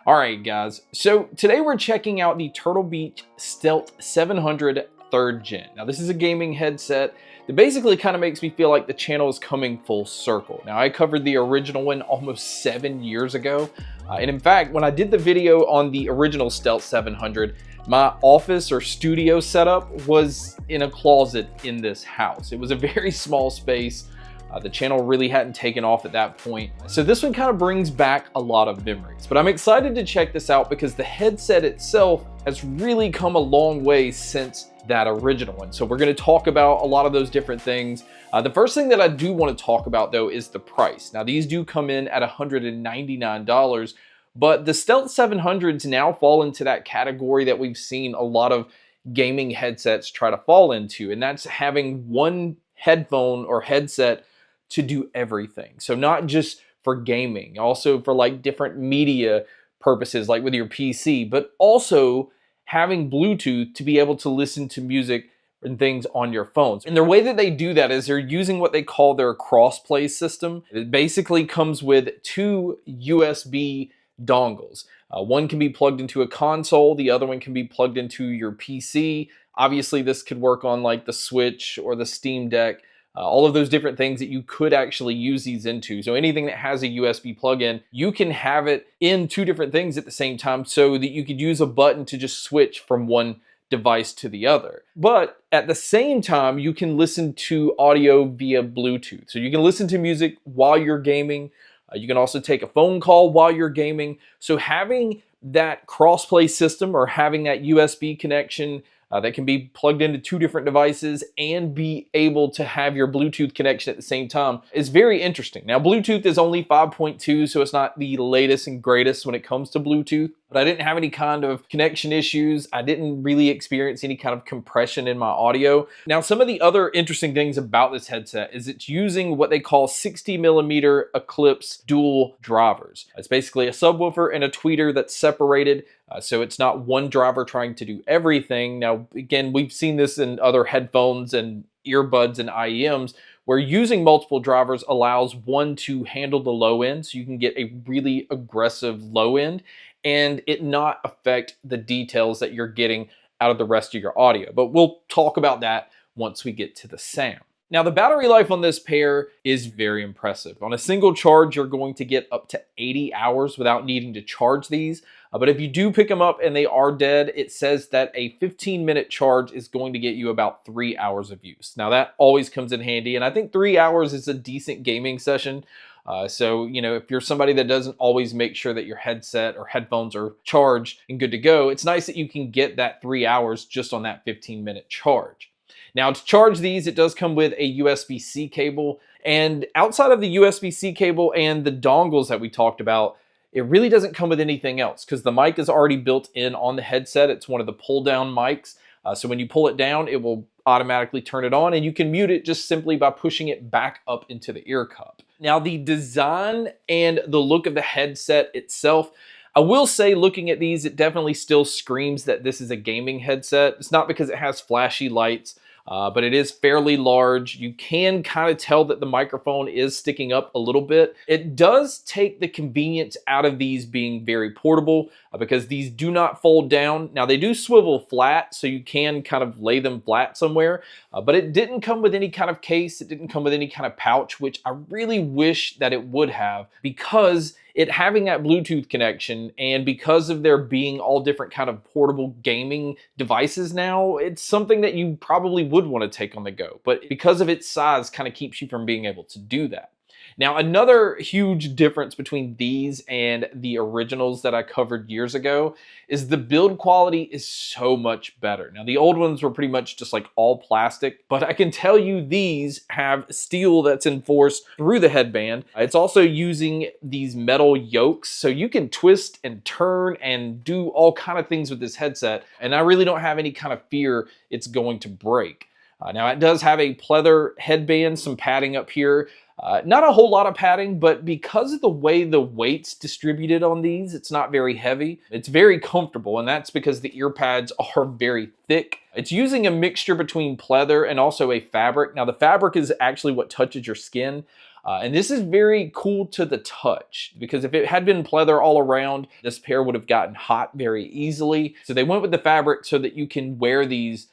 Alright guys, so today we're checking out the Turtle Beach Stealth 700 3rd Gen. Now this is a gaming headset that basically kind of makes me feel like the channel is coming full circle. Now I covered the original one almost 7 years ago, and in fact when I did the video on the original Stealth 700, my office or studio setup was in a closet in this house. It was a very small space. The channel really hadn't taken off at that point. So this one kind of brings back a lot of memories. But I'm excited to check this out because the headset itself has really come a long way since that original one. So we're going to talk about a lot of those different things. The first thing that I do want to talk about though is the price. Now these do come in at $199, but the Stealth 700s now fall into that category that we've seen a lot of gaming headsets try to fall into, and that's having one headphone or headset to do everything. So not just for gaming, also for like different media purposes, like with your PC, but also having Bluetooth to be able to listen to music and things on your phones. And the way that they do that is they're using what they call their crossplay system. It basically comes with two USB dongles. One can be plugged into a console, the other one can be plugged into your PC. Obviously this could work on like the Switch or the Steam Deck. All of those different things that you could actually use these into. So anything that has a USB plug-in, you can have it in two different things at the same time so that you could use a button to just switch from one device to the other. But at the same time, you can listen to audio via Bluetooth. So you can listen to music while you're gaming. You can also take a phone call while you're gaming. So having that crossplay system or having that USB connection that can be plugged into two different devices and be able to have your Bluetooth connection at the same time is very interesting. Now, Bluetooth is only 5.2, so it's not the latest and greatest when it comes to Bluetooth, but I didn't have any kind of connection issues. I didn't really experience any kind of compression in my audio. Now, some of the other interesting things about this headset is it's using what they call 60mm Eclipse dual drivers. It's basically a subwoofer and a tweeter that's separated. So it's not one driver trying to do everything. Now, again, we've seen this in other headphones and earbuds and IEMs where using multiple drivers allows one to handle the low end, so you can get a really aggressive low end and it not affect the details that you're getting out of the rest of your audio. But we'll talk about that once we get to the sound. Now, the battery life on this pair is very impressive. On a single charge, you're going to get up to 80 hours without needing to charge these. But if you do pick them up and they are dead, it says that a 15-minute charge is going to get you about 3 hours of use. Now, that always comes in handy, and I think 3 hours is a decent gaming session. So, you know, if you're somebody that doesn't always make sure that your headset or headphones are charged and good to go, it's nice that you can get that 3 hours just on that 15-minute charge. Now, to charge these, it does come with a USB-C cable, and outside of the USB-C cable and the dongles that we talked about, it really doesn't come with anything else because the mic is already built in on the headset. It's one of the pull-down mics, so when you pull it down, it will automatically turn it on, and you can mute it just simply by pushing it back up into the ear cup. Now, the design and the look of the headset itself, I will say, looking at these, it definitely still screams that this is a gaming headset. It's not because it has flashy lights, but it is fairly large. You can kind of tell that the microphone is sticking up a little bit. It does take the convenience out of these being very portable because these do not fold down. Now, they do swivel flat, so you can kind of lay them flat somewhere, but it didn't come with any kind of case. It didn't come with any kind of pouch, which I really wish that it would have, because it having that Bluetooth connection and because of there being all different kind of portable gaming devices now, it's something that you probably would want to take on the go. But because of its size, kind of keeps you from being able to do that. Now, another huge difference between these and the originals that I covered years ago is the build quality is so much better. Now, the old ones were pretty much just like all plastic, but I can tell you these have steel that's enforced through the headband. It's also using these metal yokes, so you can twist and turn and do all kind of things with this headset, and I really don't have any kind of fear it's going to break. Now, it does have a pleather headband, some padding up here. Not a whole lot of padding, but because of the way the weight's distributed on these, it's not very heavy. It's very comfortable, and that's because the ear pads are very thick. It's using a mixture between pleather and also a fabric. Now, the fabric is actually what touches your skin. And this is very cool to the touch, because if it had been pleather all around, this pair would have gotten hot very easily. So they went with the fabric so that you can wear these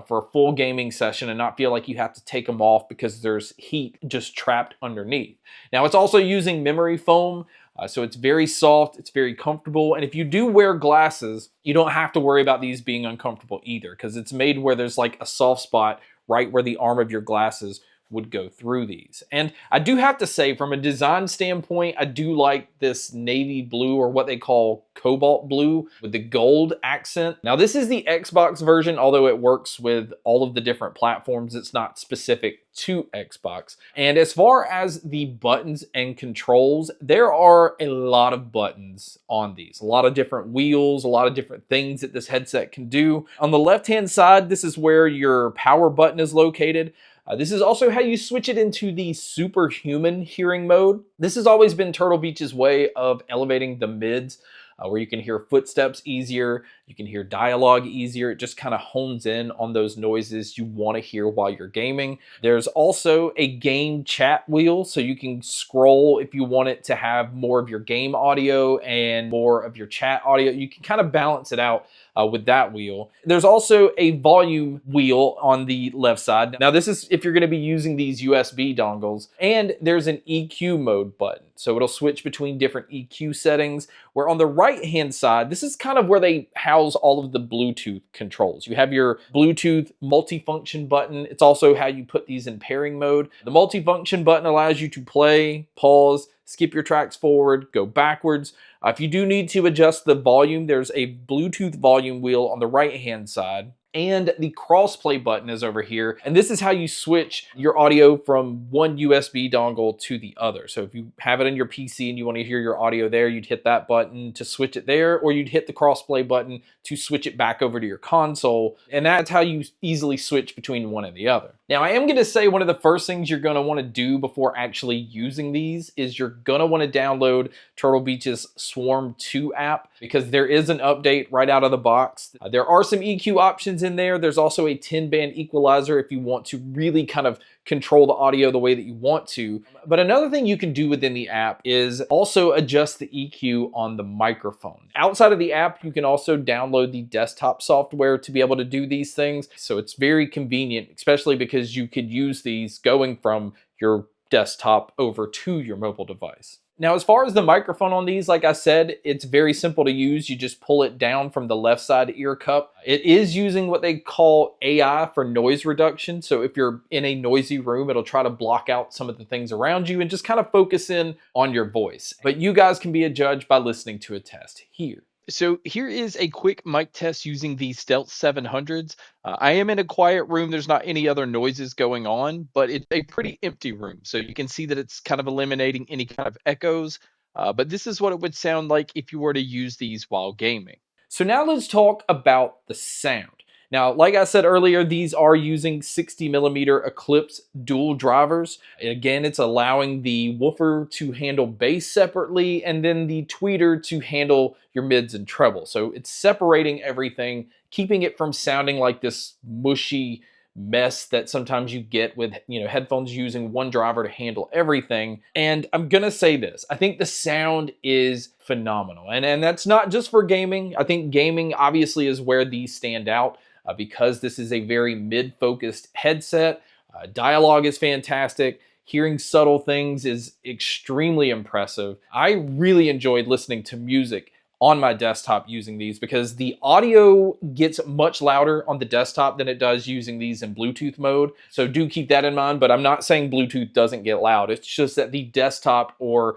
for a full gaming session and not feel like you have to take them off because there's heat just trapped underneath. Now it's also using memory foam, so it's very soft, it's very comfortable, and if you do wear glasses, you don't have to worry about these being uncomfortable either, because it's made where there's like a soft spot right where the arm of your glasses would go through these. And I do have to say, from a design standpoint, I do like this navy blue, or what they call cobalt blue, with the gold accent. Now this is the Xbox version, although it works with all of the different platforms. It's not specific to Xbox. And as far as the buttons and controls, there are a lot of buttons on these, a lot of different wheels, a lot of different things that this headset can do. On the left-hand side, this is where your power button is located. This is also how you switch it into the superhuman hearing mode. This has always been Turtle Beach's way of elevating the mids, where you can hear footsteps easier, you can hear dialogue easier. It just kind of hones in on those noises you want to hear while you're gaming. There's also a game chat wheel, so you can scroll if you want it to have more of your game audio and more of your chat audio. You can kind of balance it out with that wheel. There's also a volume wheel on the left side. Now this is if you're going to be using these USB dongles, and there's an EQ mode button. So it'll switch between different EQ settings, where on the right hand side, this is kind of where they house all of the Bluetooth controls. You have your Bluetooth multifunction button. It's also how you put these in pairing mode. The multifunction button allows you to play, pause, skip your tracks forward, go backwards. If you do need to adjust the volume, there's a Bluetooth volume wheel on the right-hand side, and the crossplay button is over here. And this is how you switch your audio from one USB dongle to the other. So if you have it on your PC and you want to hear your audio there, you'd hit that button to switch it there, or you'd hit the crossplay button to switch it back over to your console. And that's how you easily switch between one and the other. Now, I am going to say one of the first things you're going to want to do before actually using these is you're going to want to download Turtle Beach's Swarm 2 app, because there is an update right out of the box. There are some EQ options in there. There's also a 10-band equalizer if you want to really kind of control the audio the way that you want to. But another thing you can do within the app is also adjust the EQ on the microphone. Outside of the app, you can also download the desktop software to be able to do these things. So it's very convenient, especially because you could use these going from your desktop over to your mobile device. Now, as far as the microphone on these, like I said, it's very simple to use. You just pull it down from the left side ear cup. It is using what they call AI for noise reduction. So if you're in a noisy room, it'll try to block out some of the things around you and just kind of focus in on your voice. But you guys can be a judge by listening to a test here. So here is a quick mic test using the Stealth 700s. I am in a quiet room. There's not any other noises going on, but it's a pretty empty room. So you can see that it's kind of eliminating any kind of echoes. But this is what it would sound like if you were to use these while gaming. So now let's talk about the sound. Now, like I said earlier, these are using 60mm Eclipse dual drivers. Again, it's allowing the woofer to handle bass separately, and then the tweeter to handle your mids and treble. So it's separating everything, keeping it from sounding like this mushy mess that sometimes you get with headphones using one driver to handle everything. And I'm gonna say this, I think the sound is phenomenal, and that's not just for gaming. I think gaming obviously is where these stand out, because this is a very mid-focused headset. Dialogue is fantastic. Hearing subtle things is extremely impressive. I really enjoyed listening to music on my desktop using these, because the audio gets much louder on the desktop than it does using these in Bluetooth mode. So do keep that in mind, but I'm not saying Bluetooth doesn't get loud. It's just that the desktop or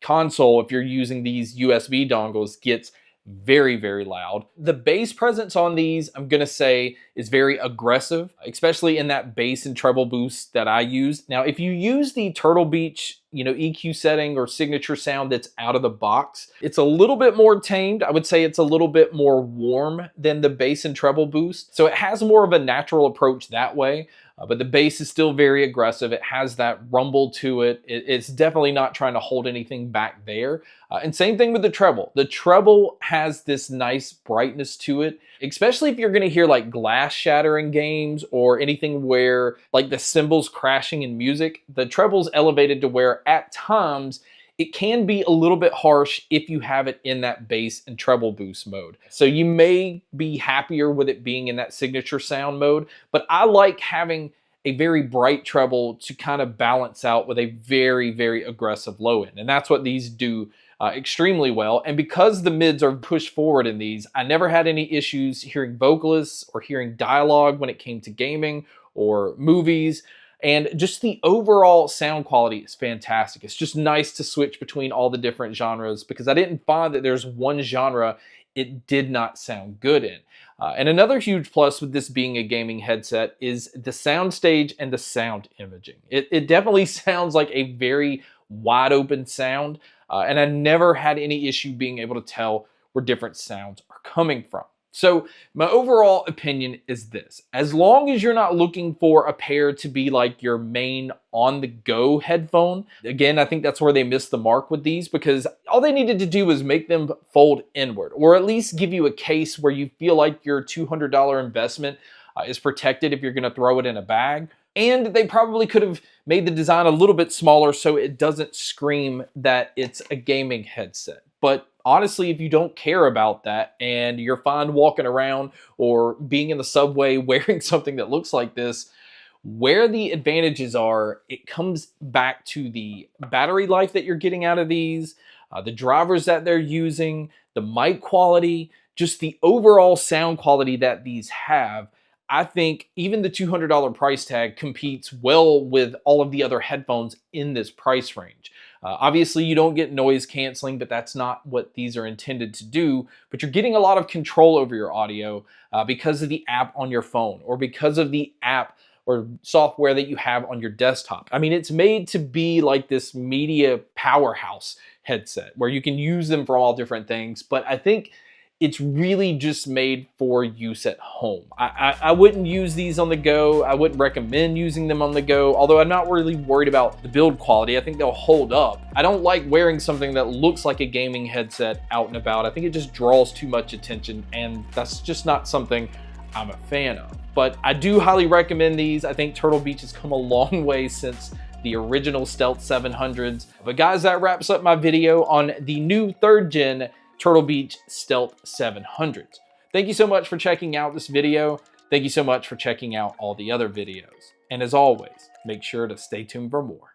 console, if you're using these USB dongles, gets very, very loud. The bass presence on these, I'm gonna say, is very aggressive, especially in that bass and treble boost that I use. Now, if you use the Turtle Beach EQ setting or signature sound that's out of the box. It's a little bit more tamed. I would say it's a little bit more warm than the bass and treble boost. So it has more of a natural approach that way. But the bass is still very aggressive. It has that rumble to it. It's definitely not trying to hold anything back there. And same thing with the treble. The treble has this nice brightness to it, especially if you're going to hear like glass shattering games or anything where like the cymbals crashing in music. The treble's elevated to where at times it can be a little bit harsh if you have it in that bass and treble boost mode. So you may be happier with it being in that signature sound mode, but I like having a very bright treble to kind of balance out with a very, very aggressive low end. And that's what these do extremely well. And because the mids are pushed forward in these, I never had any issues hearing vocalists or hearing dialogue when it came to gaming or movies. And just the overall sound quality is fantastic. It's just nice to switch between all the different genres because I didn't find that there's one genre it did not sound good in. And another huge plus with this being a gaming headset is the soundstage and the sound imaging. It definitely sounds like a very wide open sound, and I never had any issue being able to tell where different sounds are coming from. So my overall opinion is this: as long as you're not looking for a pair to be like your main on-the-go headphone, again, I think that's where they missed the mark with these, because all they needed to do was make them fold inward, or at least give you a case where you feel like your $200 investment is protected if you're going to throw it in a bag. And they probably could have made the design a little bit smaller so it doesn't scream that it's a gaming headset. But honestly, if you don't care about that and you're fine walking around or being in the subway wearing something that looks like this, where the advantages are, it comes back to the battery life that you're getting out of these, the drivers that they're using, the mic quality, just the overall sound quality that these have. I think even the $200 price tag competes well with all of the other headphones in this price range. Obviously, you don't get noise canceling, but that's not what these are intended to do. But you're getting a lot of control over your audio because of the app on your phone or because of the app or software that you have on your desktop. I mean, it's made to be like this media powerhouse headset where you can use them for all different things. But I think it's really just made for use at home. I wouldn't use these on the go. I wouldn't recommend using them on the go, although I'm not really worried about the build quality. I think they'll hold up. I don't like wearing something that looks like a gaming headset out and about. I think it just draws too much attention, and that's just not something I'm a fan of. But I do highly recommend these. I think Turtle Beach has come a long way since the original Stealth 700s. But guys, that wraps up my video on the new 3rd gen Turtle Beach Stealth 700s. Thank you so much for checking out this video. Thank you so much for checking out all the other videos. And as always, make sure to stay tuned for more.